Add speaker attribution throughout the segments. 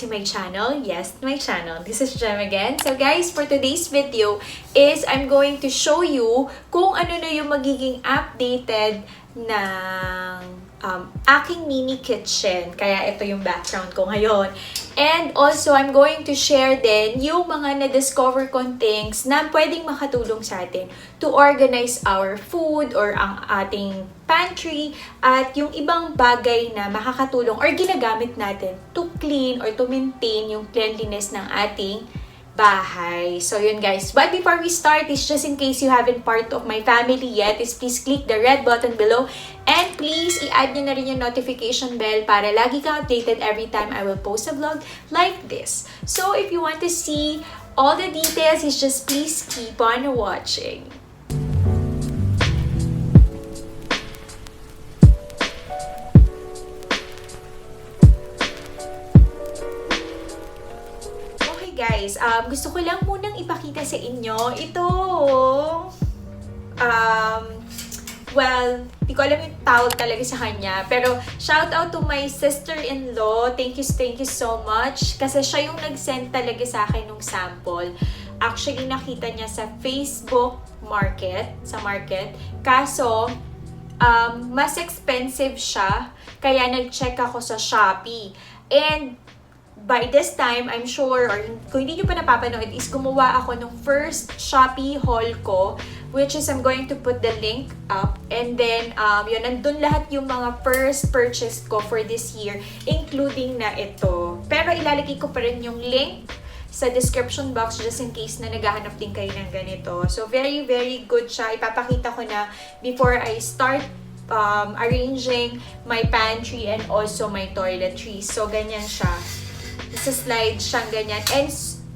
Speaker 1: my channel. Yes, my channel. This is Jem again. So guys, for today's video is I'm going to show you kung ano na yung magiging updated ng aking mini kitchen. Kaya ito yung background ko ngayon. And also, I'm going to share din yung mga na-discover kong things na pwedeng makatulong sa atin to organize our food or ang ating pantry at yung ibang bagay na makakatulong or ginagamit natin to clean or to maintain yung cleanliness ng ating bahay. So yun guys, but before we start, is just in case you haven't part of my family yet, is please click the red button below and please i-add nyo na rin yung notification bell para lagi kang updated every time I will post a vlog like this. So if you want to see all the details, is just please keep on watching. Guys, gusto ko lang munang ipakita sa inyo itong well, di ko alam yung tawag talaga sa kanya, pero shout out to my sister-in-law. Thank you so much kasi siya yung nag-send talaga sa akin ng sample. Actually, nakita niya sa Facebook sa market. Kaso, mas expensive siya, kaya nag-check ako sa Shopee. And by this time, I'm sure, or kung hindi nyo pa napapanood, is gumawa ako ng first Shopee haul ko, which is I'm going to put the link up. And then, yun, nandun lahat yung mga first purchase ko for this year, including na ito. Pero ilalagay ko pa rin yung link sa description box just in case na naghahanap din kayo ng ganito. So, very, very good siya. Ipapakita ko na before I start arranging my pantry and also my toiletries. So, ganyan siya. Sa slide siyang ganyan. And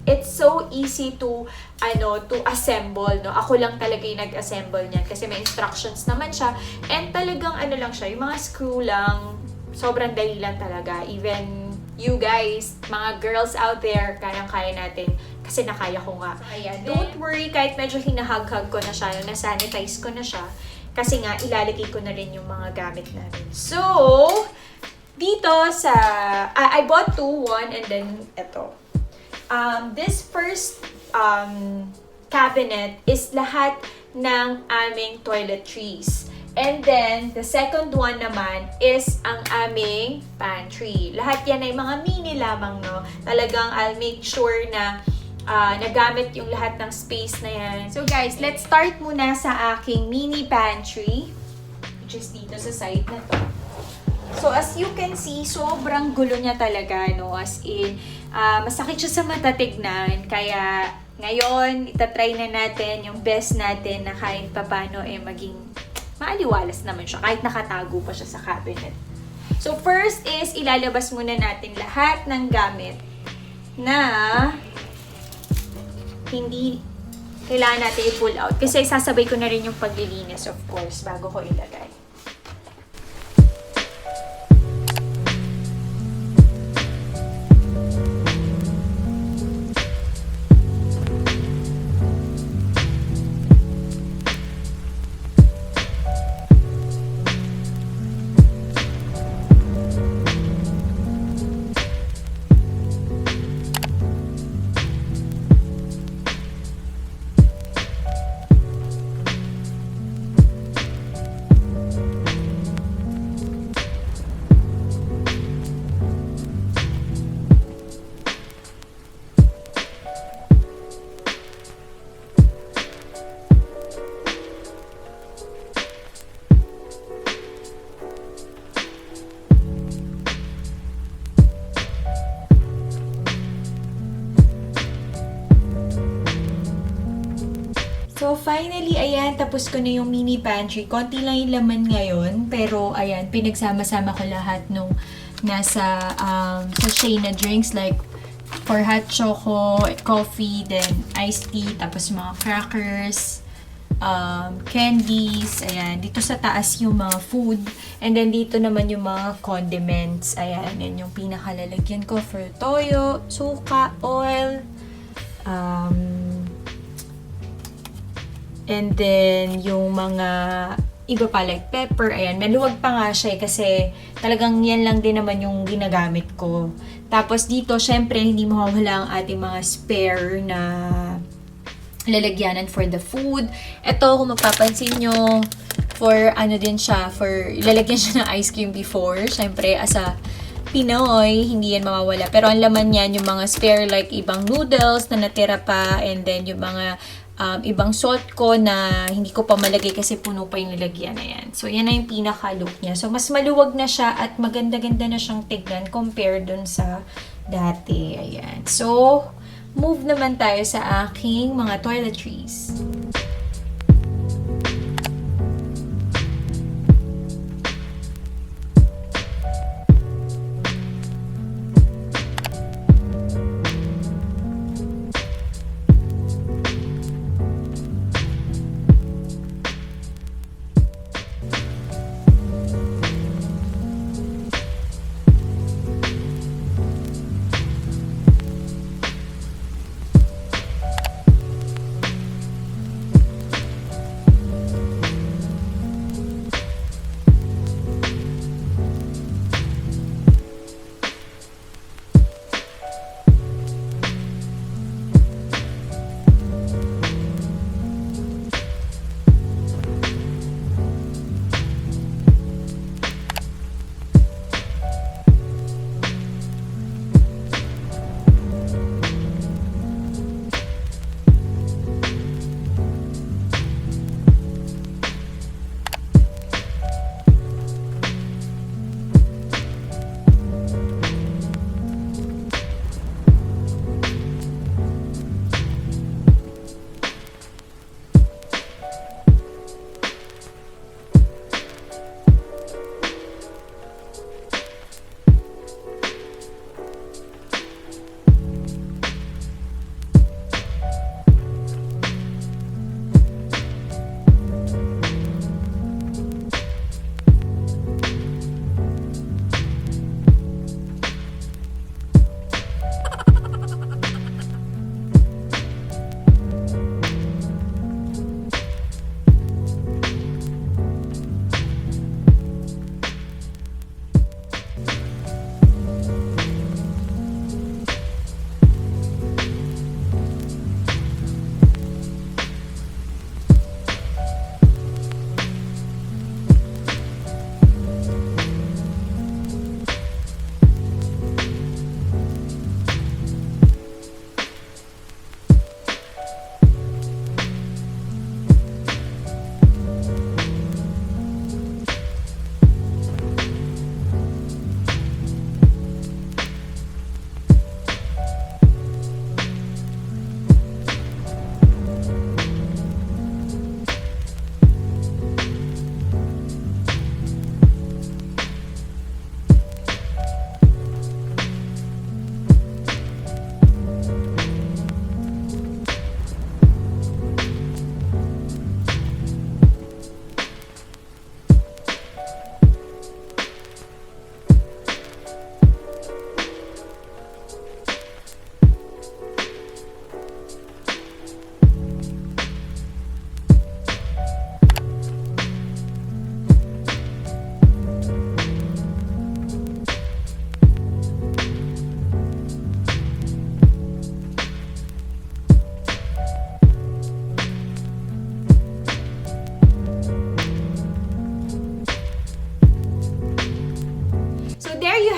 Speaker 1: it's so easy to assemble, no? Ako lang talaga yung nag-assemble niyan kasi may instructions naman siya. And talagang lang siya, yung mga screw lang, sobrang dali lang talaga. Even you guys, mga girls out there, kayang-kaya natin kasi nakaya ko nga. Ayan. Don't worry, kahit medyo hinahag-hag ko na siya, na-sanitize ko na siya kasi nga ilalagay ko na rin yung mga gamit namin. So, dito sa, I bought one and then ito. This first cabinet is lahat ng aming toiletries. And then, the second one naman is ang aming pantry. Lahat yan ay mga mini lamang, no? Talagang I'll make sure na nagamit yung lahat ng space na yan. So guys, let's start muna sa aking mini pantry, which is dito sa side na to. So, as you can see, sobrang gulo niya talaga, no? As in, masakit siya sa mata tignan. Kaya, ngayon, itatry na natin yung best natin na kahit papano maging maaliwalas naman siya. Kahit nakatago pa siya sa cabinet. So, first is, ilalabas muna natin lahat ng gamit na hindi kailangan natin i-pull out. Kasi sasabay ko na rin yung paglilinis, of course, bago ko ilagay. So, finally, ayan, tapos ko na yung mini pantry. Konti lang yung laman ngayon, pero ayan, pinagsama-sama ko lahat nung nasa sachet na drinks like for hot choco, coffee, then iced tea, tapos mga crackers, candies, ayan. Dito sa taas yung mga food, and then dito naman yung mga condiments. Ayan, yan yung pinakalalagyan ko for toyo, suka, oil, and then, yung mga iba pa like pepper, ayan, maluwag pa nga siya kasi talagang yan lang din naman yung ginagamit ko Tapos dito, syempre, hindi mawawala ang ating mga spare na lalagyanan for the food. Ito, kung mapapansin nyo, for ano din siya, for lalagyan siya ng ice cream before. Syempre, as a Pinoy, hindi yan mawawala. Pero ang laman niyan, yung mga spare like ibang noodles na natira pa, and then yung mga ibang salt ko na hindi ko pa malagay kasi puno pa yung nilagyan na yan. So, yan na yung pinaka-look niya. So, mas maluwag na siya at maganda-ganda na siyang tignan compared dun sa dati. Ayan. So, move naman tayo sa aking mga toiletries.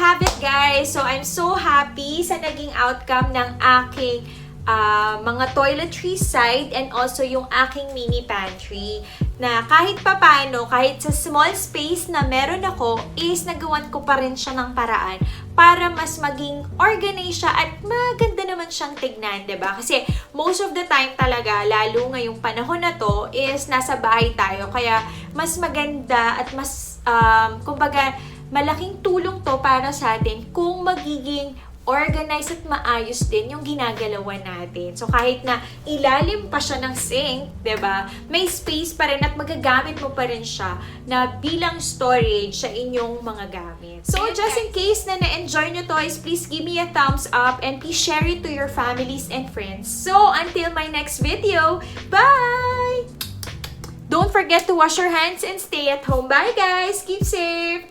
Speaker 2: have it, guys. So, I'm so happy sa naging outcome ng aking mga toiletry side and also yung aking mini pantry. Na kahit papano, kahit sa small space na meron ako, is nagawan ko pa rin siya ng paraan para mas maging organized siya at maganda naman siyang tignan, 'di ba? Kasi most of the time talaga, lalo ngayong panahon na to, is nasa bahay tayo. Kaya mas maganda at mas, kumbaga, malaking tulong to para sa atin kung magiging organized at maayos din yung ginagalawan natin. So, kahit na ilalim pa siya ng sink, 'di ba? May space pa rin at magagamit mo pa rin siya na bilang storage sa inyong mga gamit. So, just in case na na-enjoy nyo to, is please give me a thumbs up and please share it to your families and friends. So, until my next video, bye! Don't forget to wash your hands and stay at home. Bye, guys! Keep safe!